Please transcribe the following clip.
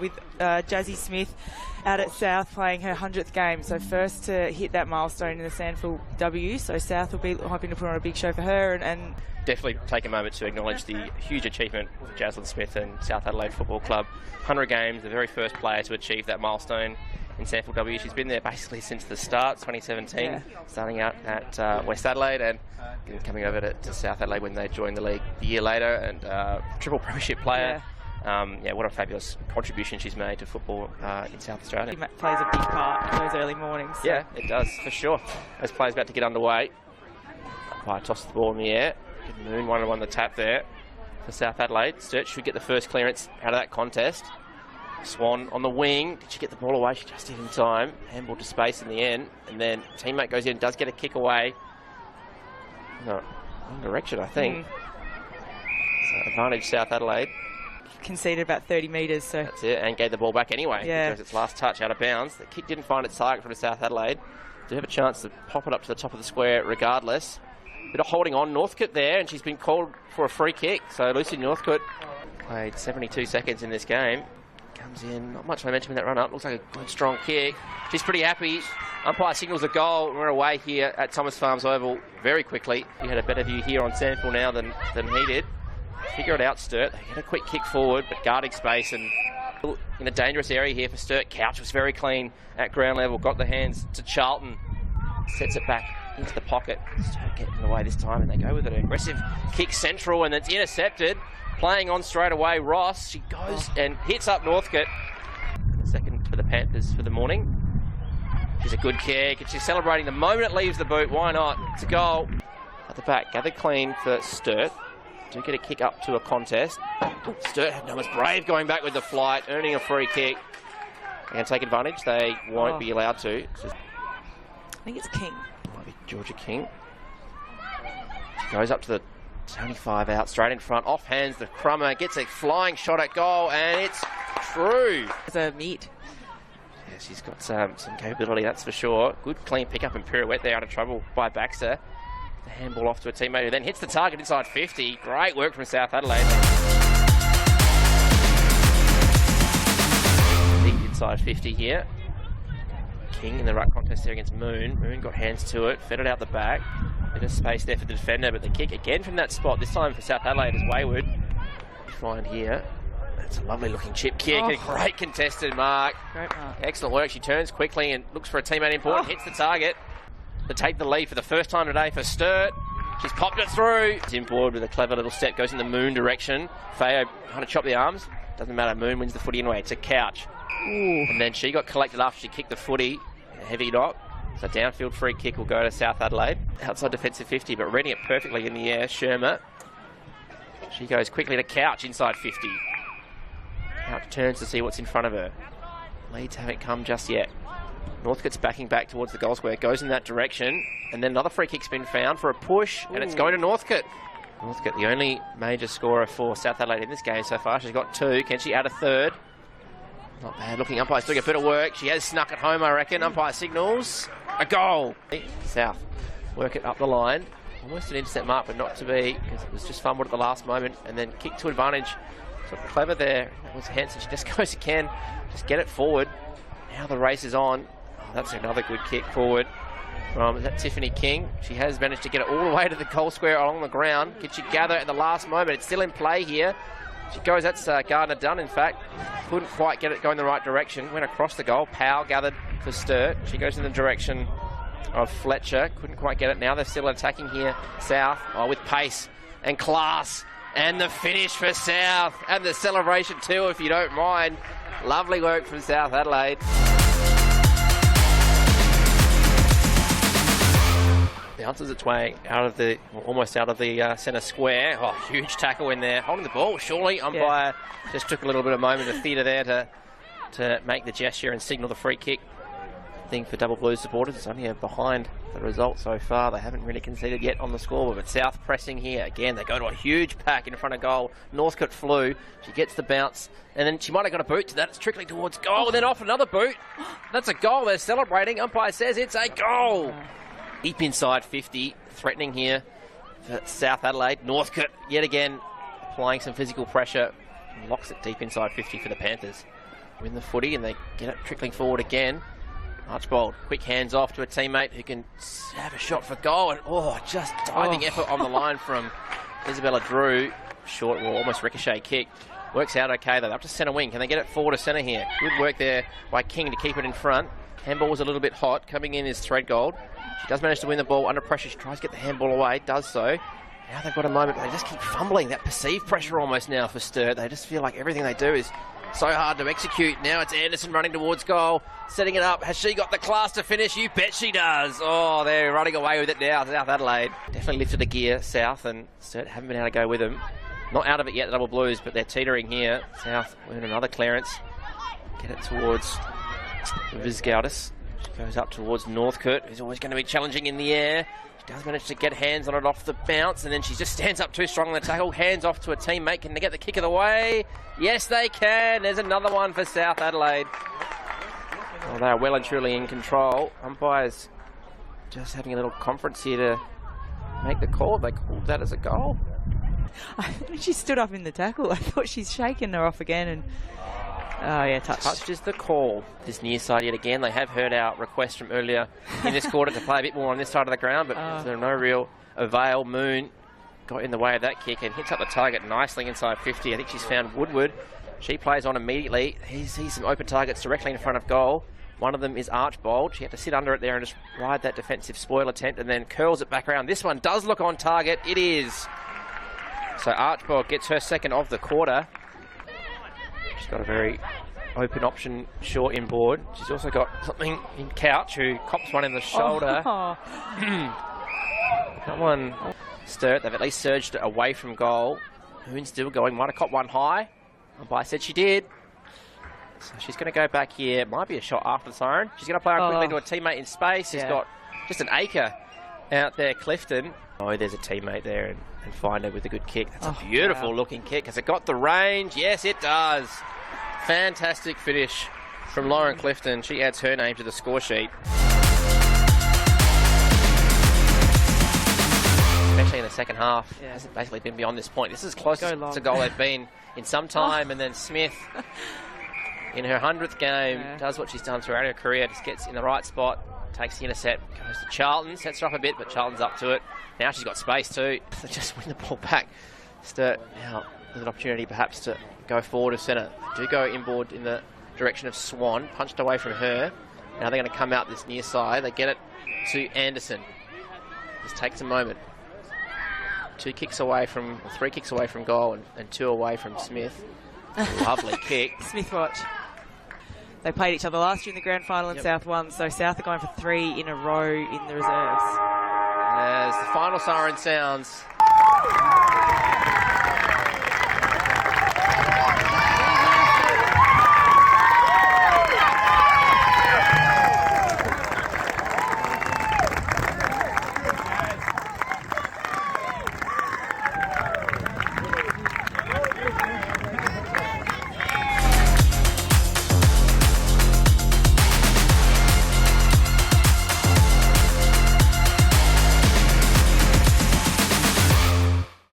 with Jazzy Smith out at South playing her 100th game. So first to hit that milestone in the SANFLW. So South will be hoping to put on a big show for her. And definitely take a moment to acknowledge the huge achievement of Jazlyn Smith and South Adelaide Football Club. 100 games, the very first player to achieve that milestone in SANFLW. She's been there basically since the start, 2017, starting out at West Adelaide and coming over to South Adelaide when they joined the league a year later, and triple premiership player. What a fabulous contribution she's made to football in South Australia. She plays a big part in those early mornings. So. Yeah, it does, for sure. As players about to get underway, umpire tosses the ball in the air. Moon 1-on-1 the tap there for South Adelaide. Sturt should get the first clearance out of that contest. Swan on the wing. Did she get the ball away? She just did in time. Handball to space in the end. And then teammate goes in, does get a kick away. No, wrong direction, I think. So advantage South Adelaide. Conceded about 30 metres, so that's it, and gave the ball back anyway. Because its last touch out of bounds. The kick didn't find its target from South Adelaide. Do have a chance to pop it up to the top of the square regardless. Bit of holding on Northcote there, and she's been called for a free kick. So Lucy Northcote played 72 seconds in this game. Comes in, not much momentum in that run up. Looks like a good strong kick. She's pretty happy. Umpire signals a goal. We're away here at Thomas Farms Oval very quickly. We had a better view here on SANFL now than he did. Figure it out, Sturt. They get a quick kick forward, but guarding space and in a dangerous area here for Sturt. Couch was very clean at ground level. Got the hands to Charlton. Sets it back into the pocket. Sturt getting in the way this time, and they go with an aggressive kick central, and it's intercepted. Playing on straight away, Ross. She goes and hits up Northcote. Second for the Panthers for the morning. She's a good kick, and she's celebrating the moment it leaves the boot. Why not? It's a goal. At the back, gathered clean for Sturt. Do get a kick up to a contest. Sturt was brave going back with the flight, earning a free kick. They're going to take advantage. They won't be allowed to. I think it's King. Might be Georgia King. She goes up to the 25 out, straight in front, off hands the Crummer, gets a flying shot at goal, and it's true. It's a meat. Yeah, she's got some capability, that's for sure. Good clean pick-up and pirouette there, out of trouble by Baxter. The handball off to a teammate who then hits the target inside 50. Great work from South Adelaide. Deep inside 50 here. King in the ruck contest there against Moon. Moon got hands to it, fed it out the back. Bit of space there for the defender, but the kick again from that spot, this time for South Adelaide, is wayward. You find here, that's a lovely looking chip kick, a great contested mark. Great mark. Excellent work. She turns quickly and looks for a teammate in point, hits the target to take the lead for the first time today for Sturt. She's popped it through. She's inboard with a clever little step, goes in the Moon direction. Feo trying to chop the arms. Doesn't matter, Moon wins the footy anyway. It's a Couch. Ooh. And then she got collected after she kicked the footy. A heavy knock. So downfield free kick will go to South Adelaide. Outside defensive 50, but reading it perfectly in the air. Shermer. She goes quickly to Couch inside 50. Couch turns to see what's in front of her. Leads haven't come just yet. Northcote's backing back towards the goal square. Goes in that direction. And then another free kick's been found for a push. And it's going to Northcote. Northcote, the only major scorer for South Adelaide in this game so far. She's got 2. Can she add a third? Not bad looking. Umpire's doing a bit of work. She has snuck it home, I reckon. Umpire signals. A goal. South work it up the line. Almost an intercept mark, but not to be, because it was just fumbled at the last moment. And then kick to advantage. So clever there. That was Hanson. She just goes again. Just get it forward. Now the race is on. Oh, that's another good kick forward from, is that Tiffany King? She has managed to get it all the way to the goal square along the ground. Can she gather at the last moment? It's still in play here. She goes, that's Gardner Dunn, in fact. Couldn't quite get it going the right direction. Went across the goal. Powell gathered for Sturt. She goes in the direction of Fletcher. Couldn't quite get it. Now they're still attacking here. South, with pace and class. And the finish for South. And the celebration too, if you don't mind. Lovely work from South Adelaide. Bounces its way out of the, almost out of the centre square. Oh, huge tackle in there. Holding the ball, surely. Umpire just took a little bit of moment of theatre there to make the gesture and signal the free kick. Thing for Double Blues supporters. It's only behind the result so far. They haven't really conceded yet on the scoreboard, but South pressing here. Again, they go to a huge pack in front of goal. Northcote flew. She gets the bounce, and then she might have got a boot to that. It's trickling towards goal, and then off another boot. That's a goal. They're celebrating. Umpire says it's a goal. Deep inside 50, threatening here for South Adelaide. Northcote, yet again, applying some physical pressure. Locks it deep inside 50 for the Panthers. win the footy and they get it trickling forward again. Archbold, quick hands off to a teammate who can have a shot for goal. And just diving effort on the line from Isabella Drew. Short, almost ricochet kick. Works out okay though. Up to centre wing. Can they get it forward to centre here? Good work there by King to keep it in front. Handball was a little bit hot. Coming in is Threadgold. She does manage to win the ball under pressure. She tries to get the handball away. Does so. Now they've got a moment, but they just keep fumbling. That perceived pressure almost now for Sturt. They just feel like everything they do is so hard to execute. Now it's Anderson running towards goal, setting it up. Has she got the class to finish? You bet she does. Oh, they're running away with it now. South Adelaide definitely lifted a gear, South, and Sturt haven't been able to go with them. Not out of it yet, the Double Blues, but they're teetering here. South win another clearance. Get it towards Vizgaldis. She goes up towards Northcote, who's always going to be challenging in the air. She does manage to get hands on it off the bounce, and then she just stands up too strong on the tackle. Hands off to a teammate. Can they get the kick of the way? Yes, they can. There's another one for South Adelaide. Well, they are well and truly in control. Umpires just having a little conference here to make the call. They called that as a goal. When she stood up in the tackle, I thought she's shaking her off again, and touched is the call. This near side yet again. They have heard our request from earlier in this quarter to play a bit more on this side of the ground, but there's no real avail. Moon got in the way of that kick and hits up the target nicely inside 50. I think she's found Woodward. She plays on immediately. He sees some open targets directly in front of goal. One of them is Archbold. She had to sit under it there and just ride that defensive spoil attempt and then curls it back around. This one does look on target. It is. So Archbold gets her second of the quarter. She's got a very open option short inboard. She's also got something in Couch, who cops one in the shoulder. That one, Sturt, they've at least surged away from goal. Moon's still going, might have caught one high. Umpire said she did. So she's going to go back here. Might be a shot after the siren. She's going to play on quickly to a teammate in space. He's got just an acre out there, Clifton. Oh, there's a teammate there and find her with a good kick. That's a beautiful looking kick. Has it got the range? Yes, it does. Fantastic finish from Lauren Clifton. She adds her name to the score sheet. Especially in the second half. Hasn't basically been beyond this point. This is closest to goal they've been in some time. And then Smith, in her 100th game, does what she's done throughout her career. Just gets in the right spot, takes the intercept, goes to Charlton, sets her up a bit, but Charlton's up to it. Now she's got space too. So just win the ball back. Sturt now with an opportunity perhaps to go forward of centre. They do go inboard in the direction of Swan, punched away from her. Now they're going to come out this near side. They get it to Anderson. This takes a moment. 3 kicks away from goal and 2 away from Smith. Lovely kick. Smith watch. They played each other last year in the grand final and South won, so South are going for 3 in a row in the reserves. As the final siren sounds.